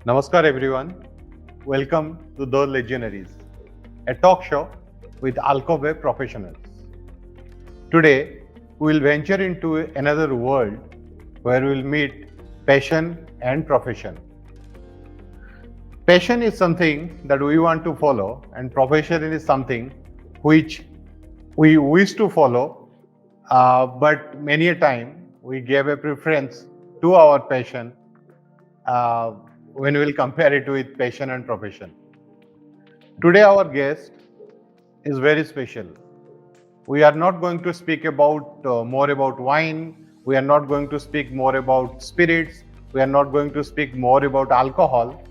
Namaskar everyone. Welcome to the Legionaries, a talk show with Alco-Bev professionals. Today, we will venture into another world where we will meet passion and profession. Passion is something that we want to follow, and profession is something which we wish to follow, but many a time we give a preference to our passion uh, when we will compare it with passion and profession. Today, our guest is very special. We are not going to speak about more about wine. We are not going to speak more about spirits. We are not going to speak more about alcohol,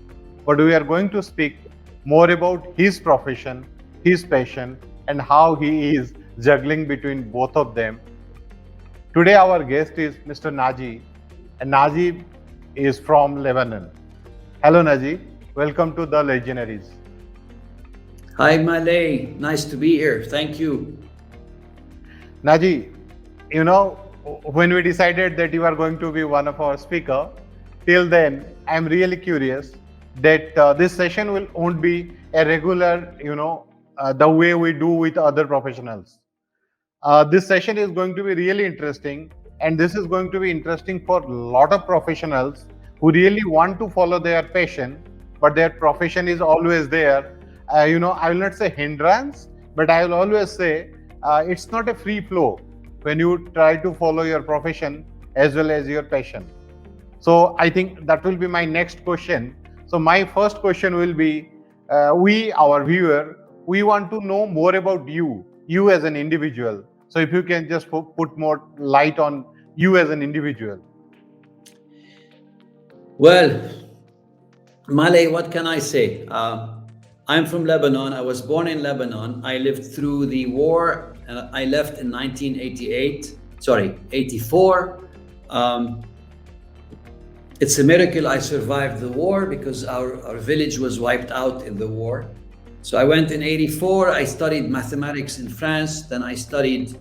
but we are going to speak more about his profession, his passion, and how he is juggling between both of them. Today, our guest is Mr. Naji, and Naji is from Lebanon. Hello, Naji. Welcome to the Legionaries. Hi, Malay. Nice to be here. Thank you. Naji, you know, when we decided that you are going to be one of our speaker, till then, I'm really curious that this session won't be a regular, the way we do with other professionals. This session is going to be really interesting, and this is going to be interesting for a lot of professionals who really want to follow their passion, but their profession is always there. I will not say hindrance, but I will always say it's not a free flow when you try to follow your profession as well as your passion. So I think that will be my next question. So my first question will be, our viewer, we want to know more about you as an individual. So if you can just put more light on you as an individual. Well, Malay, what can I say? I'm from Lebanon. I was born in Lebanon. I lived through the war. I left in 84. It's a miracle I survived the war because our village was wiped out in the war. So I went in 84. I studied mathematics in France. Then I studied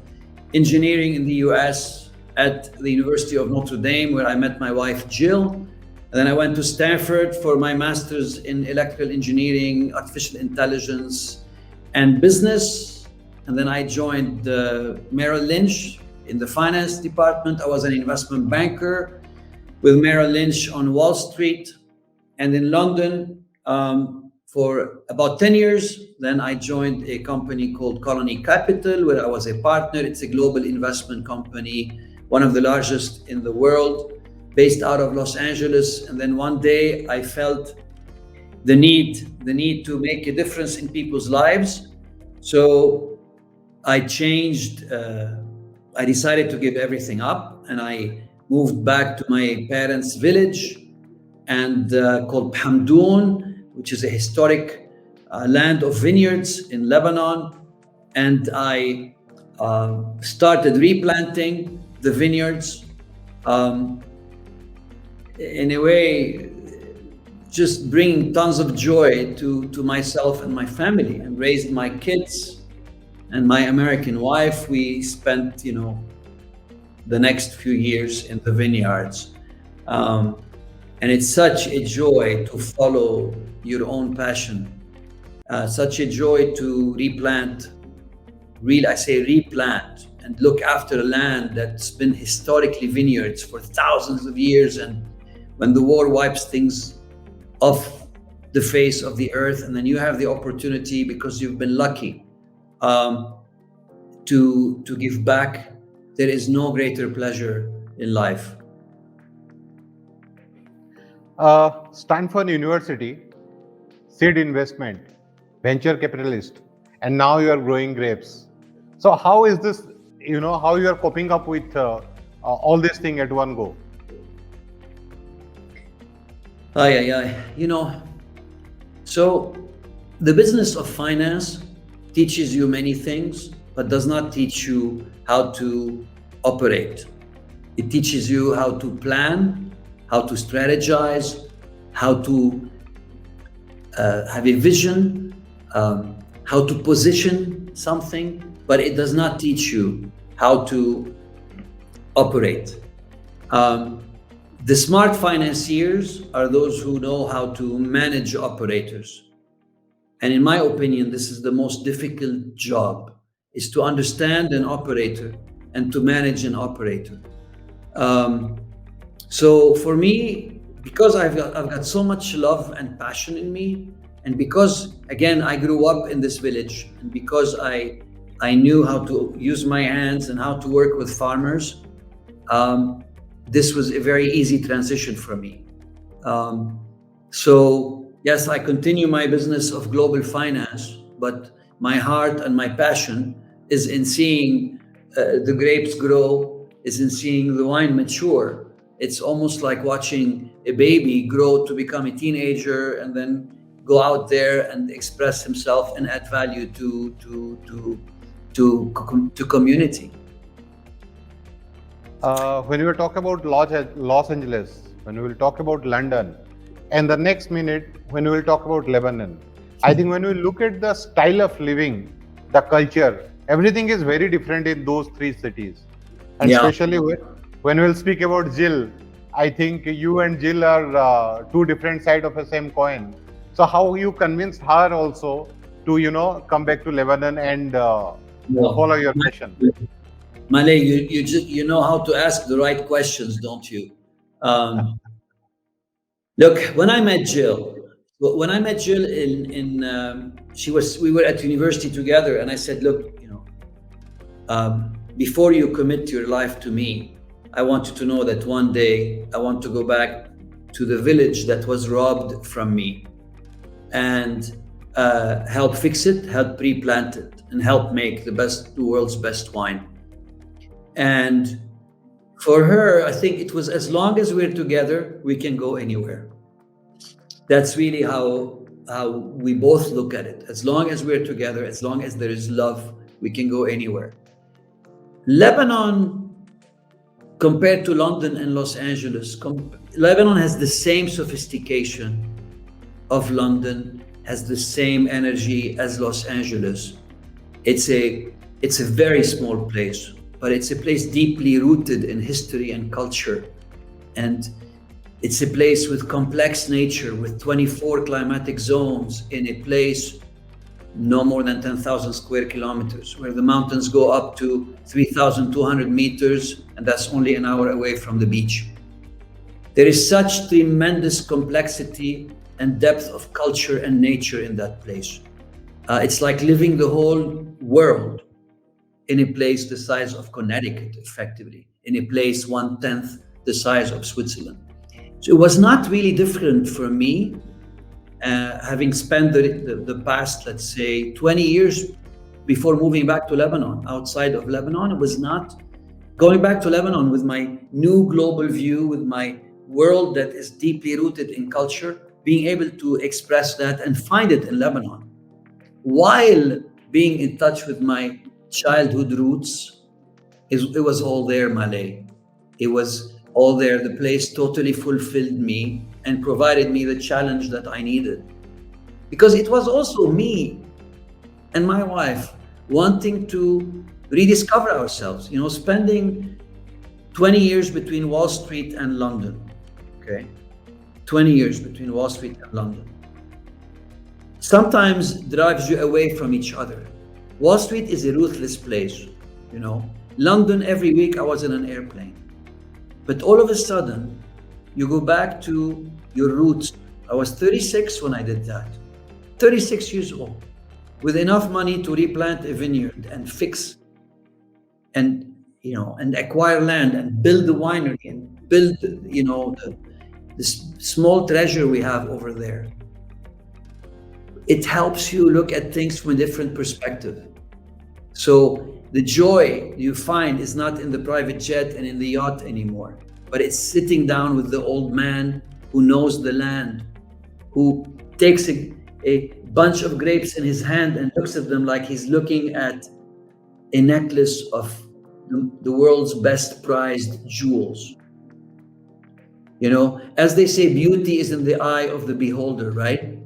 engineering in the US at the University of Notre Dame, where I met my wife, Jill. And then I went to Stanford for my master's in electrical engineering, artificial intelligence, and business. And then I joined Merrill Lynch in the finance department. I was an investment banker with Merrill Lynch on Wall Street and in London for about 10 years. Then I joined a company called Colony Capital, where I was a partner. It's a global investment company, one of the largest in the world, based out of Los Angeles. And then one day I felt the need to make a difference in people's lives. So I changed, I decided to give everything up, and I moved back to my parents' village and called Hamdoun, which is a historic land of vineyards in Lebanon. And I started replanting the vineyards. In a way, just bringing tons of joy to myself and my family, and raised my kids and my American wife. We spent, the next few years in the vineyards. And it's such a joy to follow your own passion, such a joy to replant and look after land that's been historically vineyards for thousands of years. And when the war wipes things off the face of the earth, and then you have the opportunity, because you've been lucky, to give back, there is no greater pleasure in life. Stanford University, seed investment, venture capitalist, and now you are growing grapes. So how is this, how you are coping up with all this thing at one go? So the business of finance teaches you many things, but does not teach you how to operate. It teaches you how to plan, how to strategize, how to have a vision, how to position something, but it does not teach you how to operate. The smart financiers are those who know how to manage operators. And in my opinion, this is the most difficult job, is to understand an operator and to manage an operator. So for me, because I've got so much love and passion in me, and because again I grew up in this village, and because I knew how to use my hands and how to work with farmers, this was a very easy transition for me. So yes, I continue my business of global finance, but my heart and my passion is in seeing the grapes grow, is in seeing the wine mature. It's almost like watching a baby grow to become a teenager and then go out there and express himself and add value to community. When we will talk about Los Angeles, when we will talk about London, and the next minute when we will talk about Lebanon, I think when we look at the style of living, the culture, everything is very different in those three cities. And especially when we'll speak about Jill, I think you and Jill are two different sides of the same coin. So how you convinced her also to, come back to Lebanon and follow your passion? Malay, you know how to ask the right questions, don't you? Look, when I met Jill we were at university together, and I said, look, before you commit your life to me, I want you to know that one day I want to go back to the village that was robbed from me and help fix it, help replant it, and help make the world's best wine. And for her, I think it was, as long as we're together, we can go anywhere. That's really how we both look at it. As long as we're together, as long as there is love, we can go anywhere. Lebanon, compared to London and Los Angeles, Lebanon has the same sophistication of London, has the same energy as Los Angeles. It's a very small place, but it's a place deeply rooted in history and culture. And it's a place with complex nature, with 24 climatic zones in a place no more than 10,000 square kilometers, where the mountains go up to 3,200 meters, and that's only an hour away from the beach. There is such tremendous complexity and depth of culture and nature in that place. It's like living the whole world in a place the size of Connecticut, effectively, in a place 1/10 the size of Switzerland. So it was not really different for me, having spent the past, let's say, 20 years before moving back to Lebanon, outside of Lebanon. It was not going back to Lebanon with my new global view, with my world that is deeply rooted in culture, being able to express that and find it in Lebanon, while being in touch with my childhood roots. It was all there, Malay. It was all there. The place totally fulfilled me and provided me the challenge that I needed. Because it was also me and my wife wanting to rediscover ourselves, spending 20 years between Wall Street and London, okay? 20 years between Wall Street and London. Sometimes drives you away from each other. Wall Street is a ruthless place, London, every week I was in an airplane. But all of a sudden, you go back to your roots. I was 36 when I did that. 36 years old, with enough money to replant a vineyard and fix and acquire land and build the winery and build, this small treasure we have over there. It helps you look at things from a different perspective. So the joy you find is not in the private jet and in the yacht anymore, but it's sitting down with the old man who knows the land, who takes a bunch of grapes in his hand and looks at them like he's looking at a necklace of the world's best prized jewels. As they say, beauty is in the eye of the beholder, right?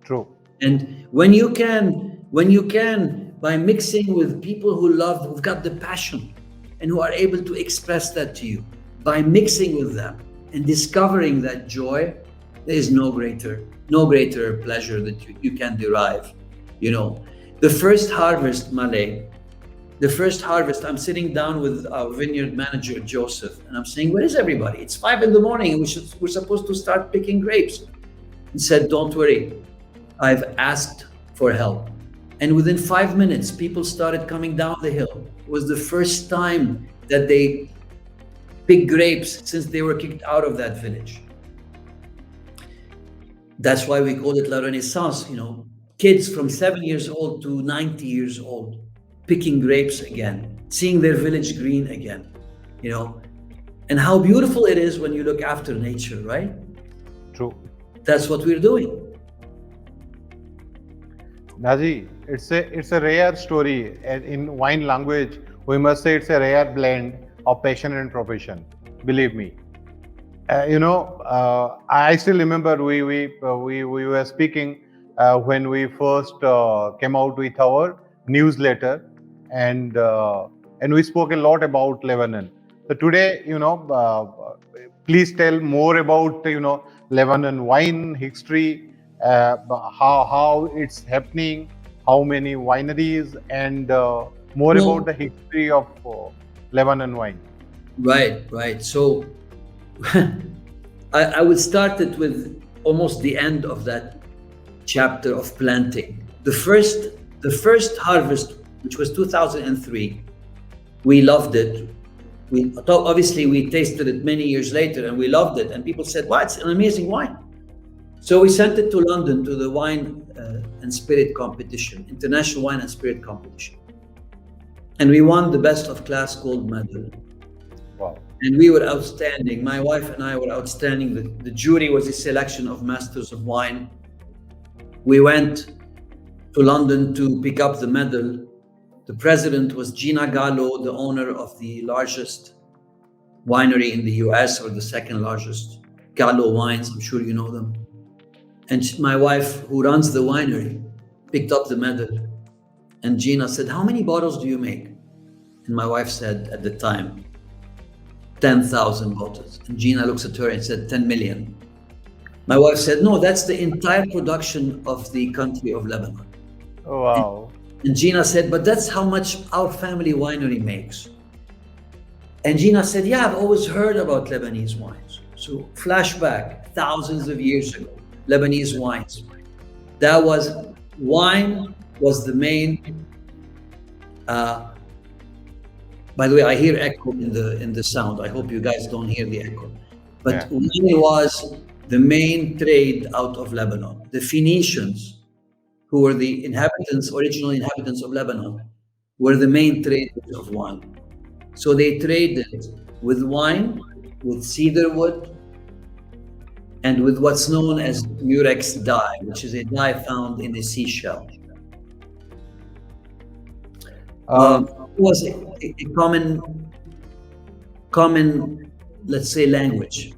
True. And when you can, by mixing with people who've got the passion and who are able to express that to you, by mixing with them and discovering that joy, there is no greater pleasure that you can derive. You know, the first harvest, Malay, the first harvest, I'm sitting down with our vineyard manager, Joseph, and I'm saying, where is everybody? It's 5 in the morning and we're supposed to start picking grapes. He said, don't worry, I've asked for help. And within 5 minutes, people started coming down the hill. It was the first time that they picked grapes since they were kicked out of that village. That's why we call it La Renaissance, you know, kids from 7 years old to 90 years old, picking grapes again, seeing their village green again, you know, and how beautiful it is when you look after nature, right? True. That's what we're doing. Naji, it's a rare story. And in wine language, we must say it's a rare blend of passion and profession. Believe me. I still remember we were speaking when we first came out with our newsletter, and we spoke a lot about Lebanon. So today, please tell more about Lebanon wine history, how it's happening, how many wineries, and more about the history of Lebanon wine. Right. So I would start it with almost the end of that chapter of planting. The first harvest, which was 2003, we loved it. Obviously we tasted it many years later and we loved it, and people said, wow, it's an amazing wine. So we sent it to London to the wine and spirit competition, international wine and spirit competition, and we won the best of class gold medal. Wow. And we were outstanding. My wife and I were outstanding. The jury was a selection of masters of wine. We went to London to pick up the medal. The president was Gina Gallo, the owner of the largest winery in the US, or the second largest, Gallo Wines. I'm sure you know them. And my wife, who runs the winery, picked up the medal. And Gina said, how many bottles do you make? And my wife said at the time, 10,000 bottles. And Gina looks at her and said, 10 million. My wife said, no, that's the entire production of the country of Lebanon. Oh, wow. And Gina said, but that's how much our family winery makes. And Gina said, yeah, I've always heard about Lebanese wines. So flashback, thousands of years ago, Lebanese wines. Wine was the main, by the way, I hear echo in the sound. I hope you guys don't hear the echo. But wine was the main trade out of Lebanon. The Phoenicians, who were the original inhabitants of Lebanon, were the main traders of wine. So they traded with wine, with cedar wood, and with what's known as murex dye, which is a dye found in a seashell. It was a common, let's say, language.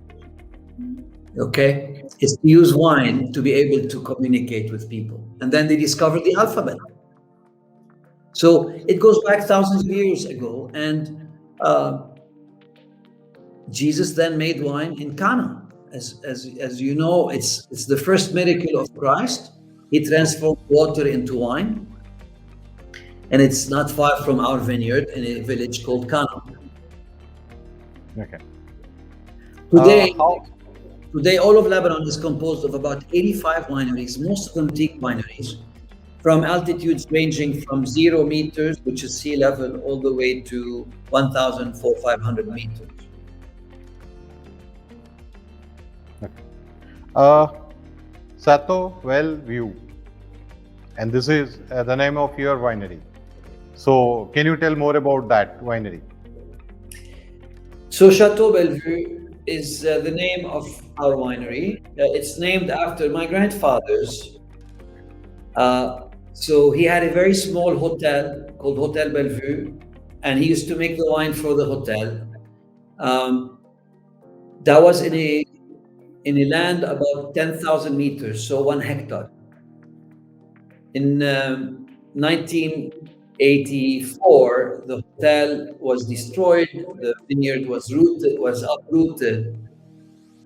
Okay, is to use wine to be able to communicate with people, and then they discovered the alphabet. So it goes back thousands of years ago, and Jesus then made wine in Cana. As you know, it's the first miracle of Christ. He transformed water into wine. And it's not far from our vineyard in a village called Cana. Okay. Today, all of Lebanon is composed of about 85 wineries, most of them teak wineries, from altitudes ranging from 0 meters, which is sea level, all the way to 1,500 meters. Okay. Château, Belle-Vue, and this is the name of your winery. So, can you tell more about that winery? So, Château Belle-Vue is the name of our winery. It's named after my grandfather's. So, he had a very small hotel called Hotel Belle-Vue, and he used to make the wine for the hotel. That was in a land about 10,000 meters, so 1 hectare. In 1984, the hotel was destroyed, the vineyard was uprooted,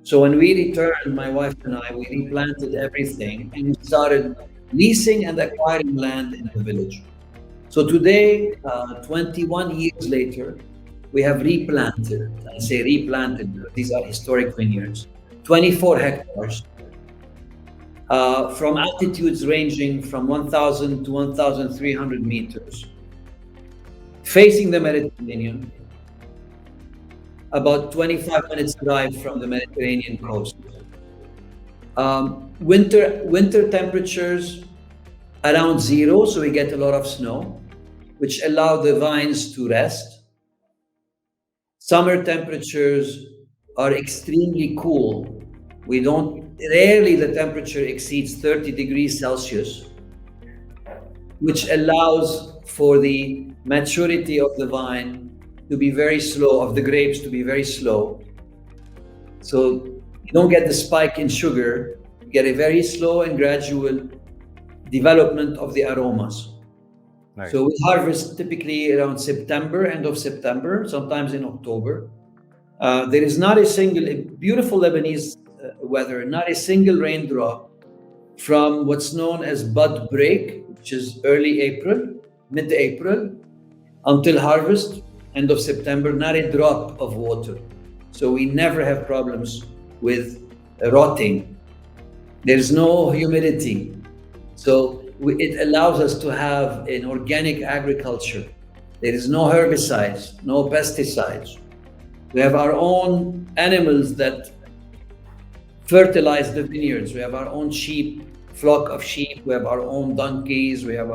So when we returned, my wife and I, we replanted everything and we started leasing and acquiring land in the village. So today, 21 years later, we have replanted. I say replanted because these are historic vineyards, 24 hectares, from altitudes ranging from 1,000 to 1,300 meters, facing the Mediterranean, about 25 minutes drive from the Mediterranean coast. Winter temperatures around zero, so we get a lot of snow, which allow the vines to rest. Summer temperatures are extremely cool. Rarely the temperature exceeds 30 degrees Celsius, which allows for the maturity of the vine to be very slow, of the grapes to be very slow. So you don't get the spike in sugar, you get a very slow and gradual development of the aromas. Right. So we harvest typically around September, end of September, sometimes in October. There is not a beautiful Lebanese weather, not a single raindrop from what's known as bud break, which is early April, mid-April, until harvest, end of September, not a drop of water. So we never have problems with rotting. There's no humidity. So it allows us to have an organic agriculture. There is no herbicides, no pesticides. We have our own animals that fertilize the vineyards. We have our own flock of sheep. We have our own donkeys. We're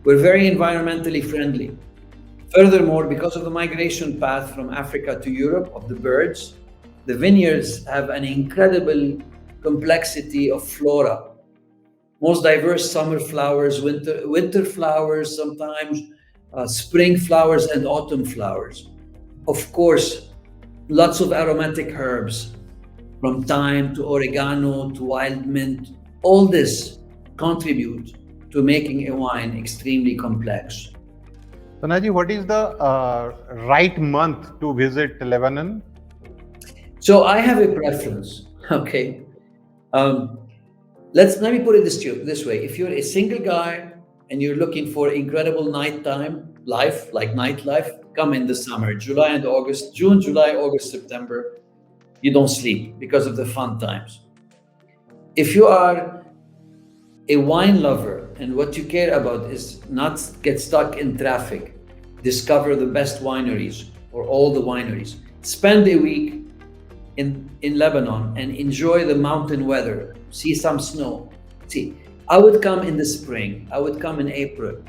very environmentally friendly. Furthermore, because of the migration path from Africa to Europe of the birds, the vineyards have an incredible complexity of flora. Most diverse summer flowers, winter flowers, sometimes spring flowers and autumn flowers. Of course, lots of aromatic herbs, from thyme to oregano to wild mint. All this contribute to making a wine extremely complex. So Naji, what is the right month to visit Lebanon? So I have a preference, okay? Let me put it this way. If you're a single guy and you're looking for incredible nighttime life, like nightlife, come in the summer, July and August, June, July, August, September. You don't sleep because of the fun times. If you are a wine lover and what you care about is not get stuck in traffic, discover the best wineries or all the wineries, spend a week in Lebanon and enjoy the mountain weather, see some snow. See, I would come in the spring, I would come in April.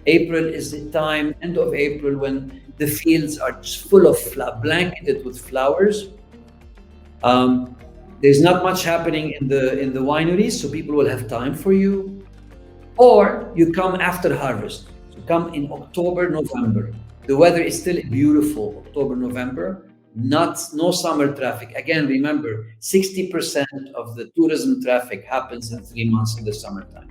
April is the time, end of April, when the fields are just full of blanketed with flowers. There's not much happening in the wineries, so people will have time for you. Or you come after harvest. So come in October, November. The weather is still beautiful, October, November. No summer traffic. Again, remember, 60% of the tourism traffic happens in 3 months in the summertime.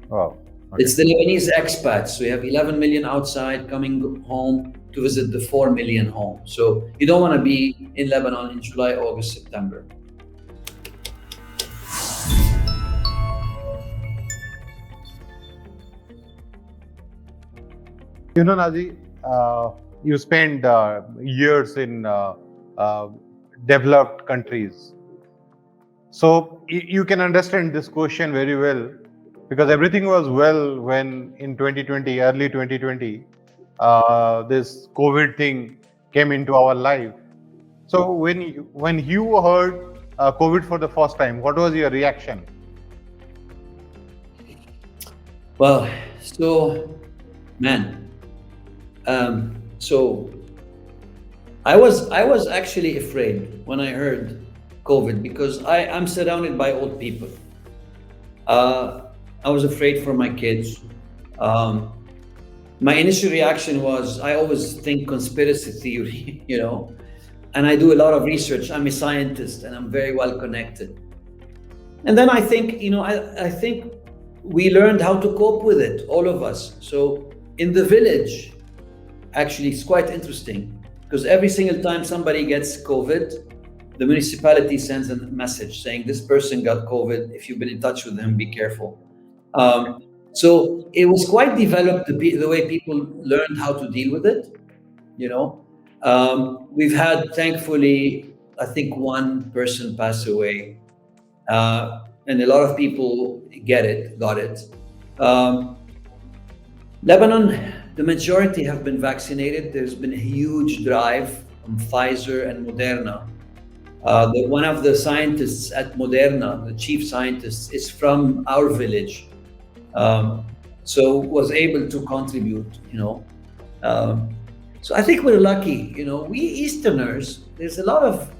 Wow. Okay. It's the Lebanese expats. We have 11 million outside coming home to visit the 4 million home. So you don't want to be in Lebanon in July, August, September. You know, Naji, you spend years in developed countries. So you can understand this question very well, because everything was well when in 2020, early 2020, this COVID thing came into our life. So when you heard COVID for the first time, what was your reaction? Well, so, man, so I was actually afraid when I heard COVID, because I'm surrounded by old people. I was afraid for my kids. My initial reaction was, I always think conspiracy theory, you know, and I do a lot of research. I'm a scientist and I'm very well connected. And then I think, you know, I think we learned how to cope with it, all of us. So in the village, actually, it's quite interesting, because every single time somebody gets COVID, the municipality sends a message saying this person got COVID. If you've been in touch with him, be careful. So it was quite developed the way people learned how to deal with it. You know, we've had, thankfully, I think one person pass away, and a lot of people got it. Lebanon, the majority have been vaccinated. There's been a huge drive from Pfizer and Moderna. One of the scientists at Moderna, the chief scientist, is from our village, so was able to contribute. So I think we're lucky. We Easterners, there's a lot of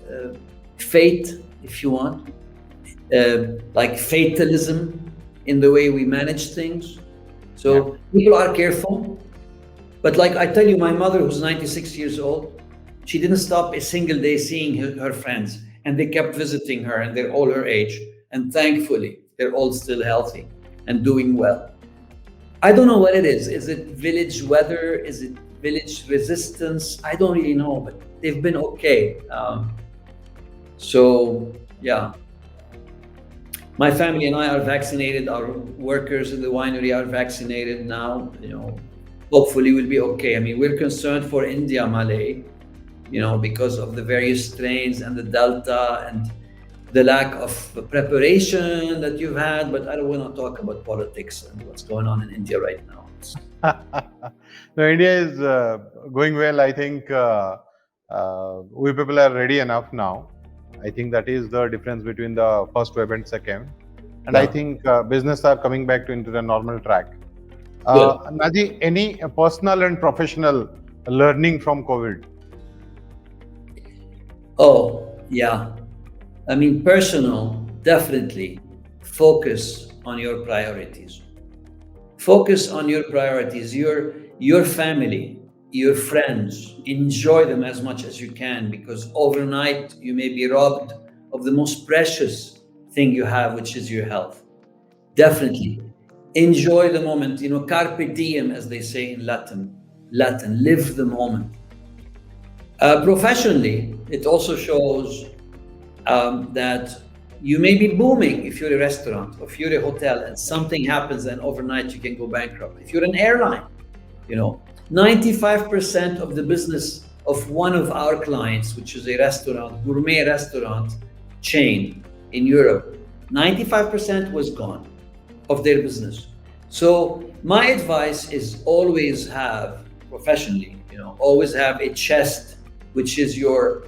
fate, if you want, like fatalism in the way we manage things. So people are careful. But like I tell you, my mother, who's 96 years old, she didn't stop a single day seeing her friends, and they kept visiting her, and they're all her age. And thankfully, they're all still healthy and doing well. I don't know what it is. Is it village weather? Is it village resistance? I don't really know, but they've been okay. So yeah, my family and I are vaccinated. Our workers in the winery are vaccinated now. Hopefully we'll be okay. I mean, we're concerned for India, Malay, because of the various strains and the Delta and the lack of preparation that you've had. But I don't want to talk about politics and what's going on in India right now. No, India is going well. I think we people are ready enough now. I think that is the difference between the first wave and second. And I think business are coming back into the normal track. Naji, any personal and professional learning from COVID? Oh, yeah. I mean, personal, definitely focus on your priorities. Focus on your priorities, your family, your friends. Enjoy them as much as you can, because overnight you may be robbed of the most precious thing you have, which is your health. Definitely. Enjoy the moment, carpe diem, as they say in Latin, live the moment. Professionally, it also shows that you may be booming if you're a restaurant, or if you're a hotel and something happens and overnight you can go bankrupt. If you're an airline, 95% of the business of one of our clients, which is a gourmet restaurant chain in Europe, 95% was gone of their business. So my advice is always have, professionally, always have a chest, which is your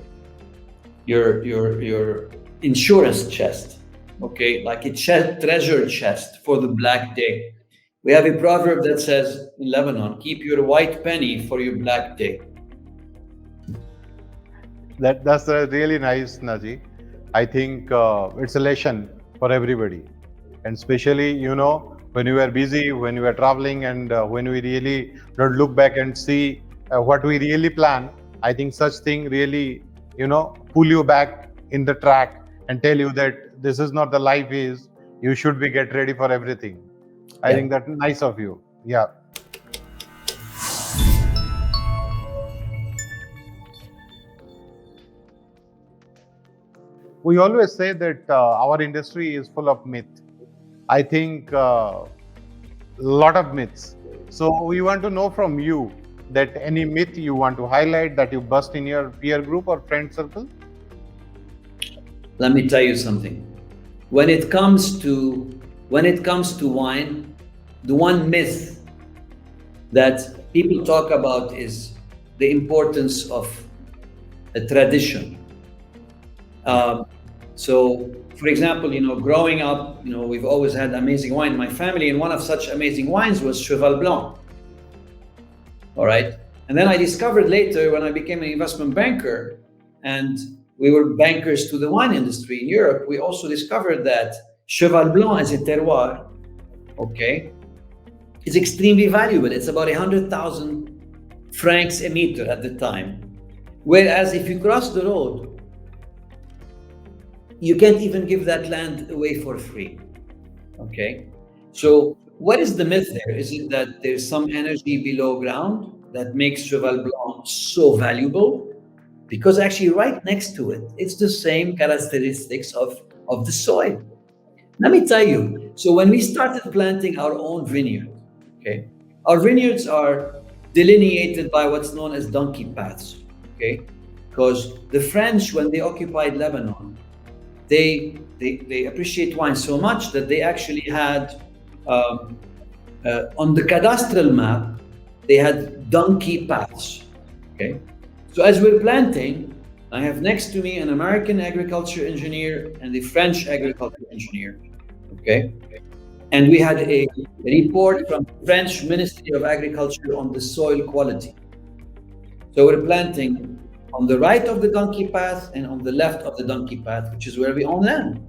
insurance chest, okay? Like a treasure chest for the black day. We have a proverb that says in Lebanon, keep your white penny for your black day. That's really nice, Naji. I think it's a lesson for everybody. And especially, when you are busy, when you are traveling, and when we really don't look back and see what we really plan, I think such thing really, pull you back in the track and tell you that this is not the life is. You should get ready for everything. I think that's nice of you. Yeah. We always say that our industry is full of myth. I think a lot of myths. So we want to know from you that any myth you want to highlight that you bust in your peer group or friend circle. Let me tell you something. When it comes to wine, the one myth that people talk about is the importance of a tradition. So, for example, growing up, we've always had amazing wine in my family, and one of such amazing wines was Cheval Blanc. All right. And then I discovered later, when I became an investment banker and we were bankers to the wine industry in Europe, we also discovered that Cheval Blanc as a terroir, okay, is extremely valuable. It's about 100,000 francs a meter at the time. Whereas if you cross the road, you can't even give that land away for free, okay? So what is the myth there? Is it that there's some energy below ground that makes Cheval Blanc so valuable? because actually right next to it, it's the same characteristics of the soil. Let me tell you, so when we started planting our own vineyard, okay, our vineyards are delineated by what's known as donkey paths, okay, because the French, when they occupied Lebanon, they appreciate wine so much that they actually had um, on the cadastral map, they had donkey paths. Okay, so as we're planting, I have next to me an American agriculture engineer and a French agriculture engineer. Okay, and we had a report from the French Ministry of Agriculture on the soil quality. So we're planting on the right of the donkey path and on the left of the donkey path, which is where we own land.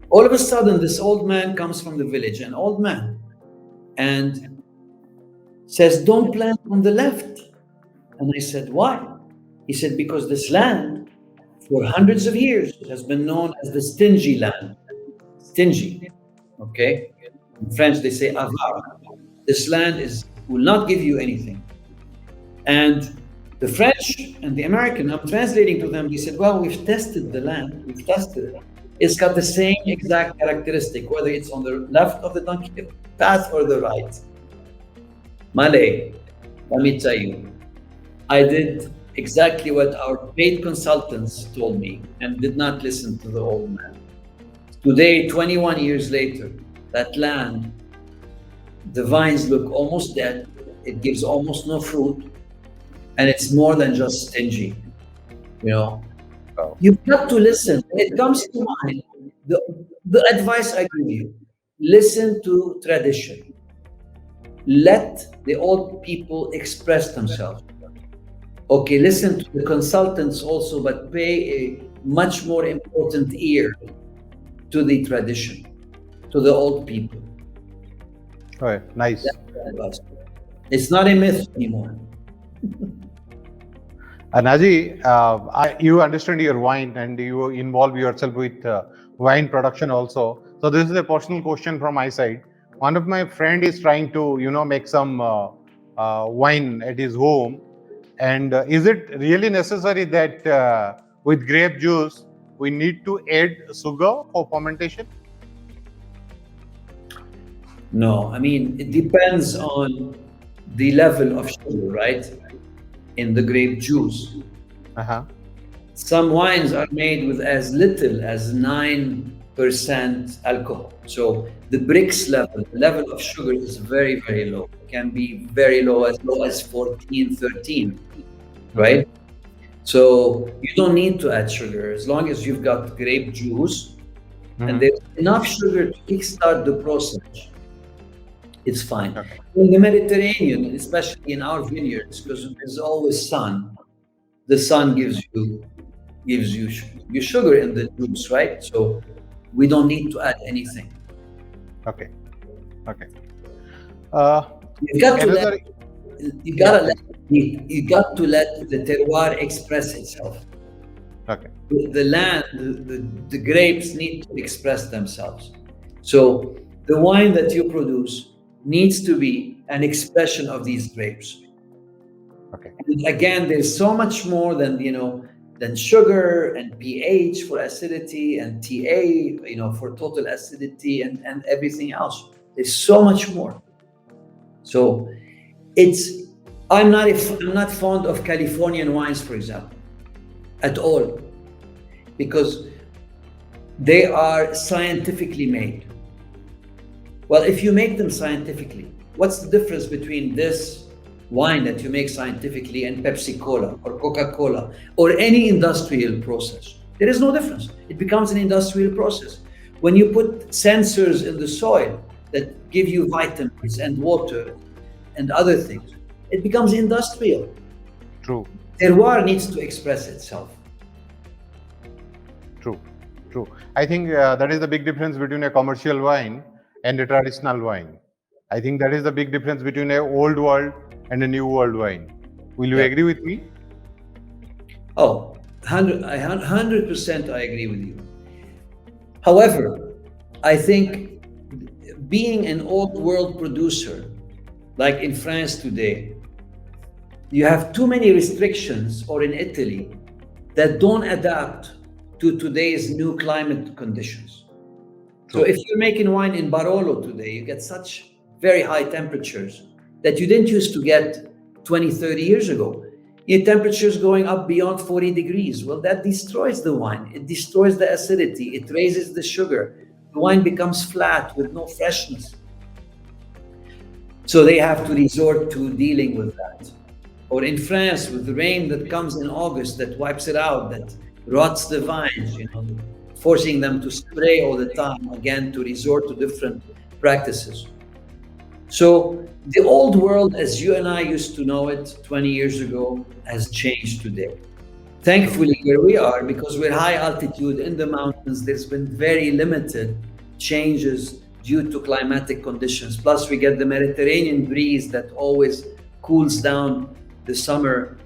All of a sudden, this old man comes from the village, an old man, and says, "Don't plant on the left." And I said, "Why?" He said, "Because this land for hundreds of years has been known as the stingy land." Stingy, okay? In French, they say avare. This land will not give you anything. And the French and the American, I'm translating to them, they said, "Well, we've tested the land, we've tested it. It's got the same exact characteristic, whether it's on the left of the donkey path or the right." Malay, let me tell you, I did exactly what our paid consultants told me and did not listen to the old man. Today, 21 years later, that land, the vines look almost dead, it gives almost no fruit, and it's more than just stingy. You know, you've got to listen. When it comes to wine, the advice I give you, listen to tradition. Let the old people express themselves. Okay, listen to the consultants also, but pay a much more important ear to the tradition, to the old people. All right, nice. It's not a myth anymore. Naji, you understand your wine and you involve yourself with wine production also. So this is a personal question from my side. One of my friend is trying to, make some wine at his home. And is it really necessary that with grape juice, we need to add sugar for fermentation? No, I mean, it depends on the level of sugar, right? In the grape juice. Uh-huh. Some wines are made with as little as 9% alcohol. So the Brix level, the level of sugar is very, very low. It can be very low as 14, 13, right? So you don't need to add sugar as long as you've got grape juice and there's enough sugar to kickstart the process. It's fine. Okay. In the Mediterranean, especially in our vineyards, because there's always sun, the sun gives you sugar in the juice, right? So we don't need to add anything. Okay. Okay. You got to let the terroir express itself. Okay. The land, the grapes need to express themselves. So the wine that you produce needs to be an expression of these grapes. Okay. And again, there's so much more than sugar and pH for acidity and TA, for total acidity and everything else. There's so much more. So I'm not fond of Californian wines, for example, at all, because they are scientifically made. Well, if you make them scientifically, what's the difference between this wine that you make scientifically and Pepsi Cola or Coca-Cola or any industrial process? There is no difference. It becomes an industrial process. When you put sensors in the soil that give you vitamins and water and other things, it becomes industrial. True. Terroir needs to express itself. True. I think that is the big difference between a commercial wine and a traditional wine. I think that is the big difference between a old world and a new world wine. Will you agree with me? Oh, 100% I agree with you. However, I think being an old world producer, like in France today, you have too many restrictions, or in Italy, that don't adapt to today's new climate conditions. So True. if you're making wine in Barolo today, you get such very high temperatures that you didn't used to get 20, 30 years ago. Your temperatures going up beyond 40 degrees. Well, that destroys the wine. It destroys the acidity. It raises the sugar. The wine becomes flat with no freshness. So they have to resort to dealing with that. Or in France, with the rain that comes in August that wipes it out, that rots the vines, forcing them to spray all the time, again, to resort to different practices. So the old world, as you and I used to know it 20 years ago, has changed today. Thankfully, where we are, because we're high altitude in the mountains, there's been very limited changes due to climatic conditions. Plus, we get the Mediterranean breeze that always cools down the summer.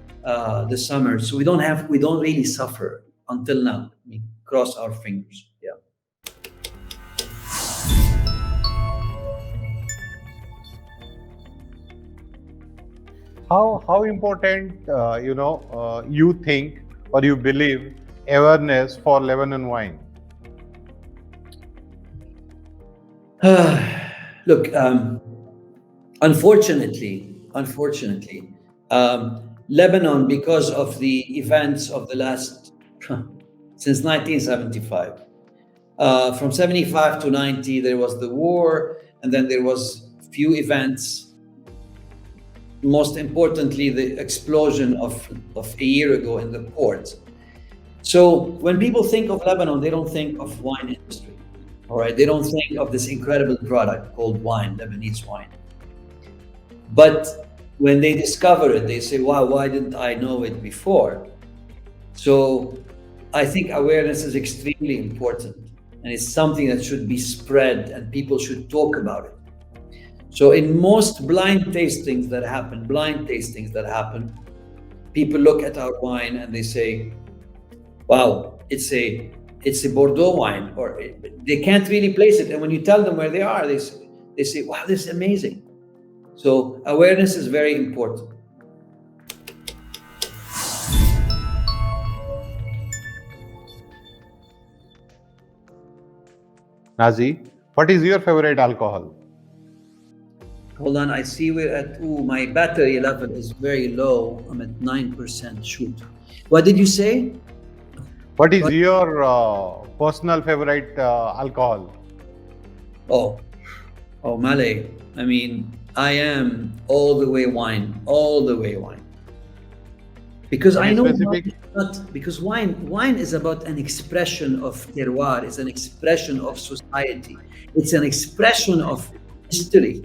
So we don't really suffer until now. I mean, cross our fingers. Yeah. How important you think or you believe awareness for Lebanon wine? Look, unfortunately, Lebanon, because of the events of the last since 1975, from 75 to 90, there was the war, and then there was few events. Most importantly, the explosion of a year ago in the port. So when people think of Lebanon, they don't think of wine industry. All right, they don't think of this incredible product called wine, Lebanese wine. But when they discover it, they say, wow, why didn't I know it before? So I think awareness is extremely important, and it's something that should be spread and people should talk about it. So in most blind tastings that happen, people look at our wine and they say, wow, it's a Bordeaux wine, or they can't really place it. And when you tell them where they are, they say, wow, this is amazing. So awareness is very important. Naji, what is your favorite alcohol? Hold on, I see we're at, my battery level is very low. I'm at 9%, shoot. What did you say? What is your personal favorite alcohol? Oh, Malay. I mean, I am all the way wine. Because Any I know specific? because wine is about an expression of terroir, it's an expression of society, it's an expression of history,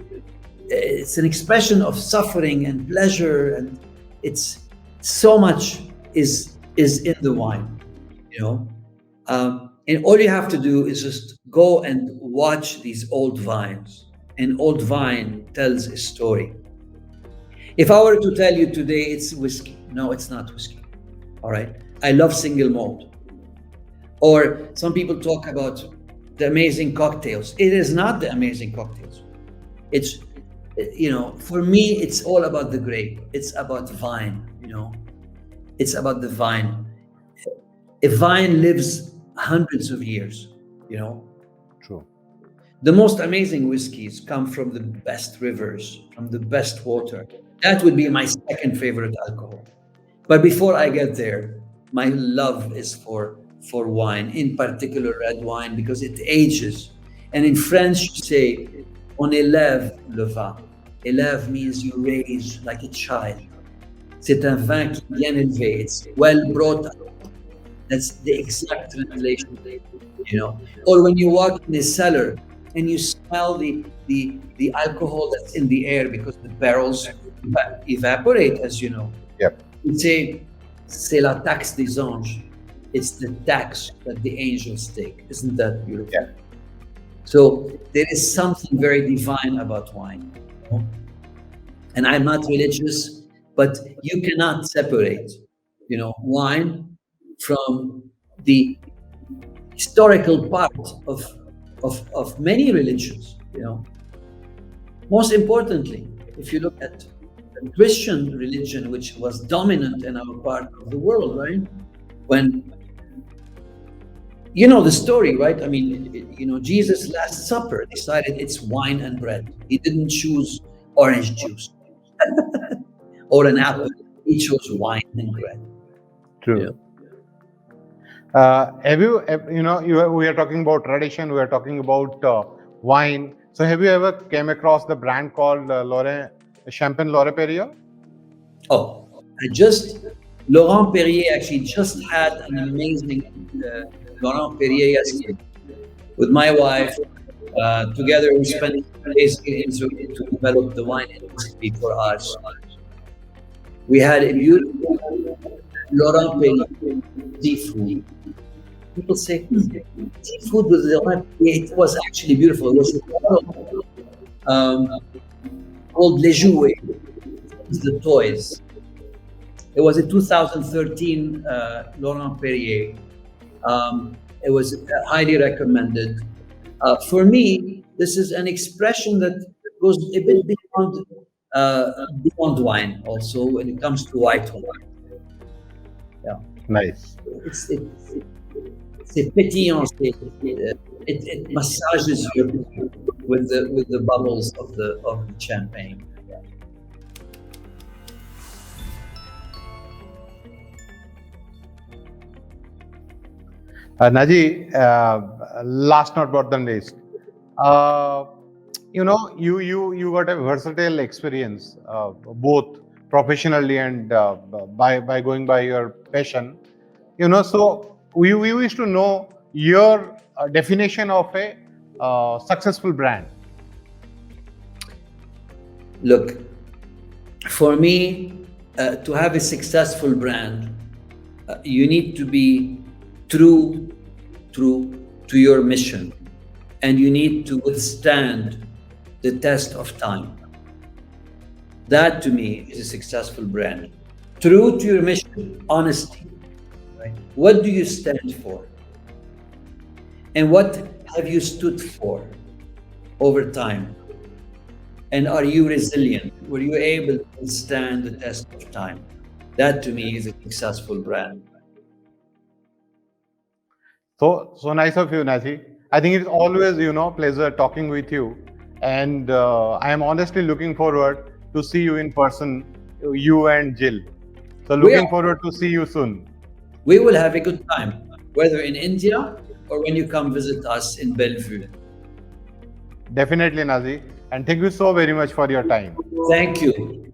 it's an expression of suffering and pleasure, and it's so much is in the wine, and all you have to do is just go and watch these old vines. An old vine tells a story. If I were to tell you today it's whiskey, no, it's not whiskey. All right. I love single malt. Or some people talk about the amazing cocktails. It is not the amazing cocktails. It's, for me, it's all about the grape. It's about vine, It's about the vine. A vine lives hundreds of years, True. The most amazing whiskeys come from the best rivers, from the best water. That would be my second favorite alcohol. But before I get there, my love is for wine, in particular red wine, because it ages. And in French, you say, on élève le vin. Élève means you raise like a child. C'est un vin qui est bien élevé. It's well brought up. That's the exact translation, Or when you walk in a cellar and you smell the alcohol that's in the air because the barrels evaporate, as you know. Yep. You say, c'est la taxe des anges. It's the tax that the angels take. Isn't that beautiful? Yeah. So there is something very divine about wine. And I'm not religious, but you cannot separate, wine from the historical part of many religions, Most importantly, if you look at the Christian religion, which was dominant in our part of the world, right? when you know the story, right? I mean, Jesus' Last Supper decided it's wine and bread. He didn't choose orange juice or an apple. He chose wine and bread. True. Yeah. Have you, we are talking about tradition, we are talking about wine. So, have you ever came across the brand called Champagne Laurent Perrier? Oh, Laurent Perrier actually just had an amazing Laurent Perrier yesterday with my wife. Together, we spent days in Zurich to develop the wine industry for us. We had a beautiful Laurent Perrier seafood. People say seafood with Laurent Perrier. It was actually beautiful. It was a bottle called Legionaries. The toys. It was a 2013 Laurent Perrier. It was highly recommended. For me, this is an expression that goes a bit beyond wine. Also, when it comes to white wine, yeah, Nice. it's a pétillant. It massages you with the bubbles of the champagne. Naji, last not but the least, you got a versatile experience, both professionally and by going by your passion. So we wish to know your definition of a successful brand. Look, for me, to have a successful brand, you need to be true to your mission, and you need to withstand the test of time. That to me is a successful brand. True to your mission, honesty. Right? What do you stand for? And what have you stood for over time? And are you resilient? Were you able to withstand the test of time? That to me is a successful brand. So nice of you, Naji. I think it's always, pleasure talking with you. And I am honestly looking forward to see you in person, you and Jill. So looking forward to see you soon. We will have a good time, whether in India or when you come visit us in Belle-Vue. Definitely, Naji. And thank you so very much for your time. Thank you.